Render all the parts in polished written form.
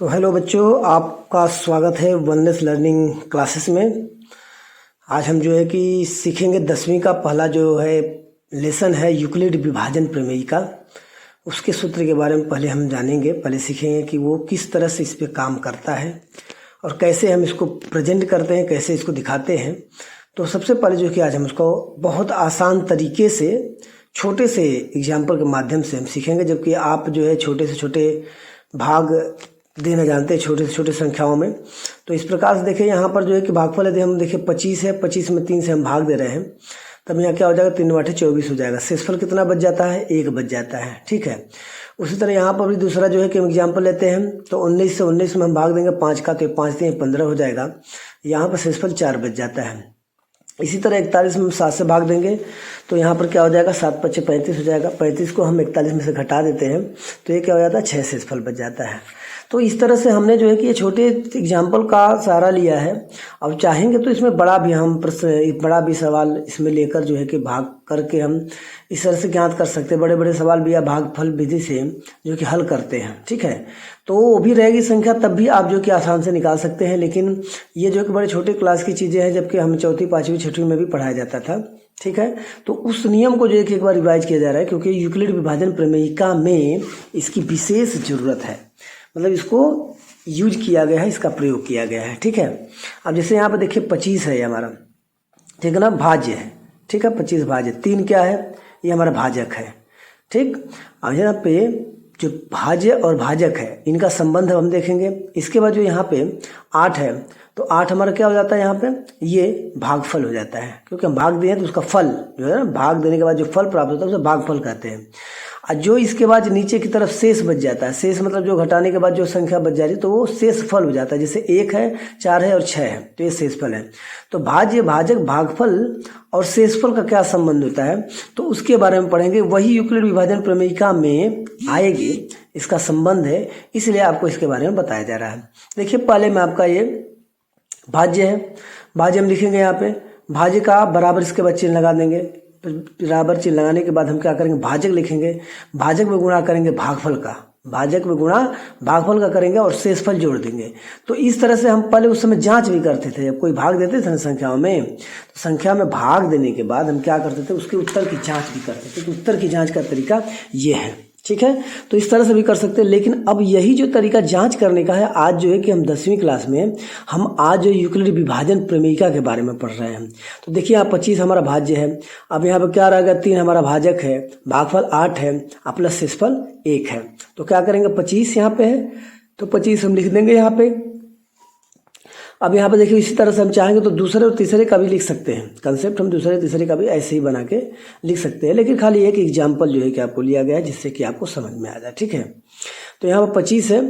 तो हेलो बच्चों, आपका स्वागत है वननेस लर्निंग क्लासेस में। आज हम जो है कि सीखेंगे 10वीं का पहला जो है लेसन है यूक्लिड विभाजन प्रमेय का। उसके सूत्र के बारे में पहले हम जानेंगे, पहले सीखेंगे कि वो किस तरह से इस पे काम करता है और कैसे हम इसको प्रेजेंट करते हैं, कैसे इसको दिखाते हैं। तो सबसे पहले जो कि आज हम उसको बहुत आसान तरीके से छोटे से एग्जाम्पल के माध्यम से हम सीखेंगे, जबकि आप जो है छोटे से छोटे भाग देना जानते हैं, छोटे से छोटे संख्याओं में। तो इस प्रकार से देखें, यहाँ पर जो है कि भागफल यदि हम देखें 25 है, 25 में 3 से हम भाग दे रहे हैं, तब यहाँ क्या हो जाएगा, 3 बटे 24 हो जाएगा। शेषफल कितना बच जाता है, 1 बच जाता है। ठीक है। उसी तरह यहाँ पर भी दूसरा जो है कि हम एग्जाम्पल लेते हैं, तो 19 से 19 में हम भाग देंगे 5 का, तो 5 3 15 हो जाएगा। यहाँ पर शेषफल 4 बच जाता है। इसी तरह 41 में हम 7 से भाग देंगे, तो यहाँ पर क्या हो जाएगा, 7 5 35 हो जाएगा। 35 को हम 41 में से घटा देते हैं, तो ये क्या हो जाता है, 6 शेषफल बच जाता है। तो इस तरह से हमने जो है कि ये छोटे एग्जाम्पल का सहारा लिया है। अब चाहेंगे तो इसमें बड़ा भी सवाल इसमें लेकर जो है कि भाग करके हम इस तरह से ज्ञात कर सकते हैं। बड़े बड़े सवाल भी या भागफल विधि से जो कि हल करते हैं। ठीक है। तो वो भी रहेगी संख्या, तब भी आप जो कि आसान से निकाल सकते हैं। लेकिन ये जो कि बड़े छोटे क्लास की चीज़ें हैं, जबकि हमें 4वीं 5वीं 6वीं में भी पढ़ाया जाता था। ठीक है। तो उस नियम को जो है कि एक बार रिवाइज किया जा रहा है, क्योंकि यूक्लिड विभाजन प्रमेयिका में इसकी विशेष जरूरत है। मतलब इसको यूज किया गया है, इसका प्रयोग किया गया है। ठीक है। अब जैसे यहाँ पर देखिए 25 है ये हमारा, ठीक है ना, भाज्य है। ठीक है, 25 भाज्य, 3 क्या है, ये हमारा भाजक है। ठीक। अब यहाँ पे जो भाज्य और भाजक है, इनका संबंध हम देखेंगे। इसके बाद जो यहाँ पे 8 है, तो 8 हमारा क्या हो जाता है, यहाँ पे ये भागफल हो जाता है, क्योंकि हम भाग दिए तो उसका फल जो है ना, भाग देने के बाद जो फल प्राप्त होता है उसे भागफल कहते हैं। और जो इसके बाद नीचे की तरफ शेष बच जाता है, शेष मतलब जो घटाने के बाद जो संख्या बच जाती है, तो वो शेष फल हो जाता है। जैसे 1 है, 4 है और 6 है, तो ये शेष फल है। तो भाज्य, भाजक, भागफल और शेषफल का क्या संबंध होता है, तो उसके बारे में पढ़ेंगे। वही यूक्लिड विभाजन प्रमेयिका में आएगी, इसका संबंध है, इसलिए आपको इसके बारे में बताया जा रहा है। देखिए पहले में आपका ये भाज्य है, भाज्य हम लिखेंगे यहाँ पे, भाज्य का बराबर इसके बाद चिन्ह लगा देंगे। बराबर चिन्ह लगाने के बाद हम क्या करेंगे, भाजक लिखेंगे, भाजक में गुणा करेंगे भागफल का, भाजक में गुणा भागफल का करेंगे और शेषफल जोड़ देंगे। तो इस तरह से हम पहले उस समय जांच भी करते थे। जब कोई भाग देते थे ना संख्याओं में, तो संख्या में भाग देने के बाद हम क्या करते थे, उसके उत्तर की जांच भी करते थे। तो उत्तर की जांच का तरीका ये है। ठीक है। तो इस तरह से भी कर सकते हैं। लेकिन अब यही जो तरीका जांच करने का है, आज जो है कि हम 10वीं क्लास में हम आज जो यूक्लिड विभाजन प्रमेयिका के बारे में पढ़ रहे हैं। तो देखिए यहाँ 25 हमारा भाज्य है। अब यहाँ पर क्या रहेगा, 3 हमारा भाजक है, भागफल 8 है, प्लस शेषफल 1 है। तो क्या करेंगे, 25 यहाँ पे है, तो 25 हम लिख देंगे यहाँ पे। अब यहाँ पे देखिए इसी तरह से हम चाहेंगे तो दूसरे और तीसरे का भी लिख सकते हैं। कंसेप्ट हम दूसरे तीसरे का भी ऐसे ही बना के लिख सकते हैं, लेकिन खाली एक एग्जाम्पल जो है कि आपको लिया गया है, जिससे कि आपको समझ में आ जाए। ठीक है। तो यहाँ पर 25 है,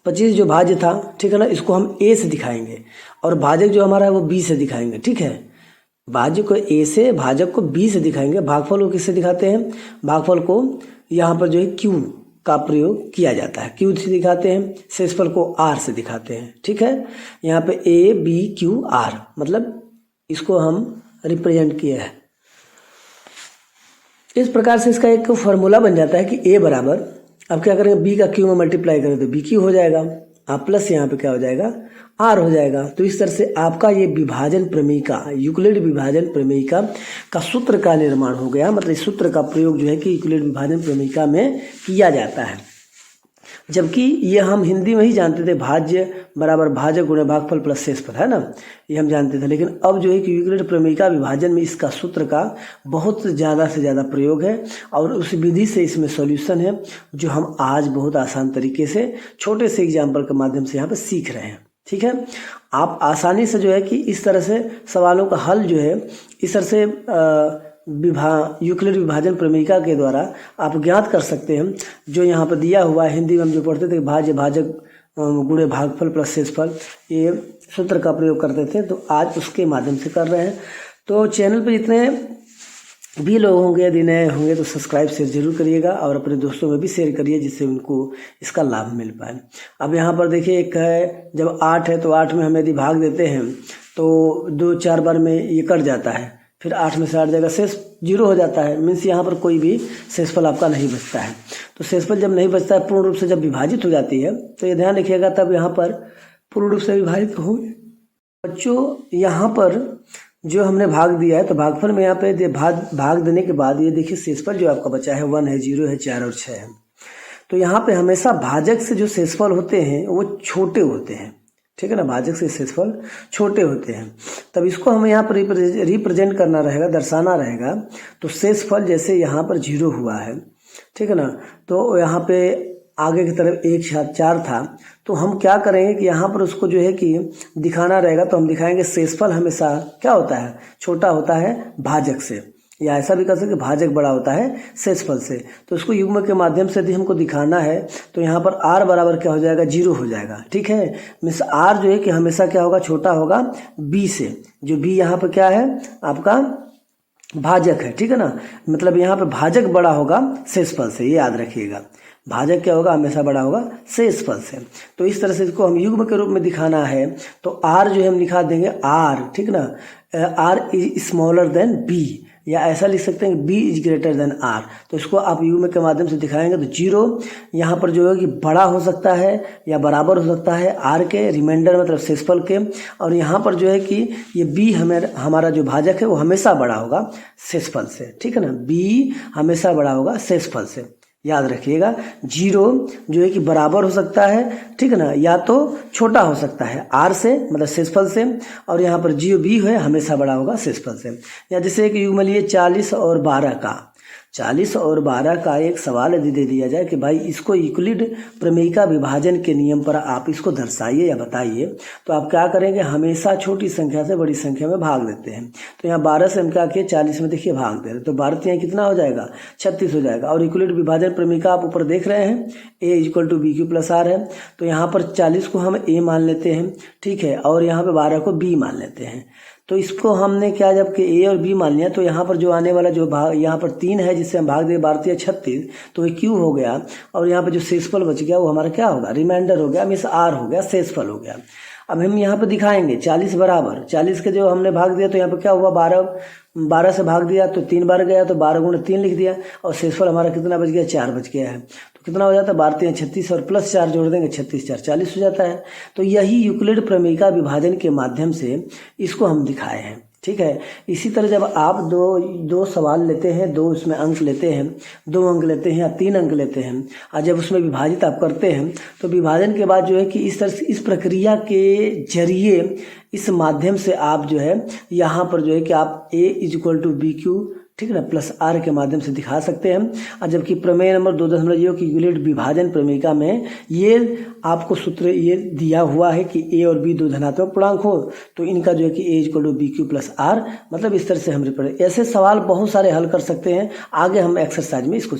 25 जो भाज्य था, ठीक है ना, इसको हम ए से दिखाएंगे और भाजक जो हमारा है वो बी से दिखाएंगे। ठीक है। भाज्य को ए से, भाजक को बी से दिखाएंगे। भागफल को किससे दिखाते हैं, भागफल को यहाँ पर जो है क्यू का प्रयोग किया जाता है, क्यू से दिखाते हैं। शेषफल को आर से दिखाते हैं। ठीक है। यहाँ पे ए बी क्यू आर, मतलब इसको हम रिप्रेजेंट किए हैं। इस प्रकार से इसका एक फॉर्मूला बन जाता है कि ए बराबर, अब क्या करेंगे, बी का क्यू में मल्टीप्लाई करें तो बी क्यू हो जाएगा, आप प्लस यहाँ पे क्या हो जाएगा, आर हो जाएगा। तो इस तरह से आपका ये विभाजन प्रमेयिका, यूक्लिड विभाजन प्रमेयिका का सूत्र का निर्माण हो गया। मतलब इस सूत्र का प्रयोग जो है कि यूक्लिड विभाजन प्रमेयिका में किया जाता है। जबकि ये हम हिंदी में ही जानते थे, भाज्य बराबर भाजक गुणे भागफल प्लस शेषफल, है ना, ये हम जानते थे। लेकिन अब जो है कि यूक्लिड प्रमेयिका विभाजन में इसका सूत्र का बहुत ज़्यादा से ज़्यादा प्रयोग है, और उस विधि से इसमें सॉल्यूशन है, जो हम आज बहुत आसान तरीके से छोटे से एग्जाम्पल के माध्यम से यहाँ पर सीख रहे हैं। ठीक है। आप आसानी से जो है कि इस तरह से सवालों का हल जो है इस तरह से यूक्लिड विभाजन प्रमेयिका के द्वारा आप ज्ञात कर सकते हैं। जो यहाँ पर दिया हुआ है, हिंदी में हम जो पढ़ते थे, भाज्य भाजक गुणे भागफल प्लस शेषफल, ये सूत्र का प्रयोग करते थे, तो आज उसके माध्यम से कर रहे हैं। तो चैनल पर जितने भी लोग होंगे, यदि नए होंगे तो सब्सक्राइब शेयर जरूर करिएगा और अपने दोस्तों में भी शेयर करिए, जिससे उनको इसका लाभ मिल पाए। अब यहाँ पर देखिए एक है, जब 8 है तो 8 में हम यदि भाग देते हैं तो 2 4 बार में ये कट जाता है, फिर 8 में से 8 जाएगा, शेष 0 हो जाता है। मीन्स यहाँ पर कोई भी शेषफल आपका नहीं बचता है। तो शेषफल जब नहीं बचता है, पूर्ण रूप से जब विभाजित हो जाती है, तो ये ध्यान रखिएगा, तब यहाँ पर पूर्ण रूप से विभाजित होंगे। बच्चों यहाँ पर जो हमने भाग दिया है, तो भागफल में यहाँ पे भाग देने के बाद ये देखिए शेषफल जो आपका बचा है 1 है, 0 है, 4 और 6 है। तो यहाँ पे हमेशा भाजक से जो शेषफल होते हैं वो छोटे होते हैं, ठीक है ना, भाजक से शेषफल छोटे होते हैं। तब इसको हमें यहाँ पर रिप्रेजेंट करना रहेगा, दर्शाना रहेगा। तो शेषफल जैसे यहाँ पर 0 हुआ है, ठीक है ना, तो यहाँ पे आगे की तरफ 1 7 4 था, तो हम क्या करेंगे कि यहाँ पर उसको जो है कि दिखाना रहेगा। तो हम दिखाएंगे शेषफल हमेशा क्या होता है, छोटा होता है भाजक से, या ऐसा भी कर सकते भाजक बड़ा होता है शेषफल से। तो इसको युग्म के माध्यम से यदि हमको दिखाना है, तो यहाँ पर r बराबर क्या हो जाएगा, 0 हो जाएगा, ठीक है। मीन्स r जो है कि हमेशा क्या होगा, छोटा होगा b से, जो b यहाँ पर क्या है आपका भाजक है, ठीक है ना। मतलब यहाँ पे भाजक बड़ा होगा शेषफल से, ये याद रखिएगा। भाजक क्या होगा, हमेशा बड़ा होगा शेषफल से। तो इस तरह से इसको हम युग्म के रूप में दिखाना है, तो r जो है हम लिखा देंगे r, ठीक ना, r is smaller than b, या ऐसा लिख सकते हैं b is greater than r। तो इसको आप युग्म के माध्यम से दिखाएंगे। तो 0 यहाँ पर जो है कि बड़ा हो सकता है या बराबर हो सकता है r के, रिमाइंडर मतलब शेषफल के। और यहाँ पर जो है कि ये b हमारा जो भाजक है वो हमेशा बड़ा होगा शेषफल से, ठीक है ना, b हमेशा बड़ा होगा शेषफल से, याद रखिएगा। 0 जो है कि बराबर हो सकता है, ठीक है ना, या तो छोटा हो सकता है r से मतलब शेषफल से, और यहाँ पर जो b है हमेशा बड़ा होगा शेषफल से। या जैसे एक युग्म लिए 40 और 12 का, 40 और 12 का एक सवाल यदि दे दिया जाए कि भाई इसको यूक्लिड प्रमेयिका विभाजन के नियम पर आप इसको दर्शाइए या बताइए, तो आप क्या करेंगे, हमेशा छोटी संख्या से बड़ी संख्या में भाग देते हैं। तो यहाँ 12 से हम क्या किए, 40 में देखिए भाग दे रहे, तो 12 यहाँ कितना हो जाएगा, 36 हो जाएगा। और यूक्लिड विभाजन प्रमेयिका आप ऊपर देख रहे हैं, a = bq+r है। तो यहाँ पर 40 को हम a मान लेते हैं, ठीक है, और यहाँ पे 12 को b मान लेते हैं। तो इसको हमने क्या, जबकि a और b मान लिया, तो यहाँ पर जो आने वाला जो भाग, यहाँ पर 3 है जिससे हम भाग दे 12 36, तो ये q हो गया। और यहाँ पर जो शेषफल बच गया वो हमारा क्या होगा, रिमाइंडर हो गया, मीन्स r हो गया, शेषफल हो गया। अब हम यहाँ पर दिखाएंगे 40 बराबर 40 के जो हमने भाग दिया, तो यहाँ पर क्या हुआ, 12 से भाग दिया तो 3 बार गया, तो 12 × 3 लिख दिया, और शेषफल हमारा कितना बच गया, 4 बच गया है। तो कितना हो जाता है, 12 × 36 और प्लस 4 जोड़ देंगे, 36 × 4 40 हो जाता है। तो यही यूक्लिड प्रमेयिका विभाजन के माध्यम से इसको हम दिखाए हैं, ठीक है। इसी तरह जब आप दो सवाल लेते हैं, 2 उसमें अंक लेते हैं, 2 अंक लेते हैं या 3 अंक लेते हैं, और जब उसमें विभाजित आप करते हैं, तो विभाजन के बाद जो है कि इस तरह से इस प्रक्रिया के जरिए, इस माध्यम से आप जो है यहाँ पर जो है कि आप a = bq, ठीक है ना, +r के माध्यम से दिखा सकते हैं। और जबकि प्रमेय नंबर 2.0 की यूक्लिड विभाजन प्रमेयिका में ये आपको सूत्र ये दिया हुआ है कि a और b 2 धनात्मक पूर्णांक हो, तो इनका जो है कि a = bq+r, मतलब इस तरह से हम ऐसे सवाल बहुत सारे हल कर सकते हैं। आगे हम एक्सरसाइज में इसको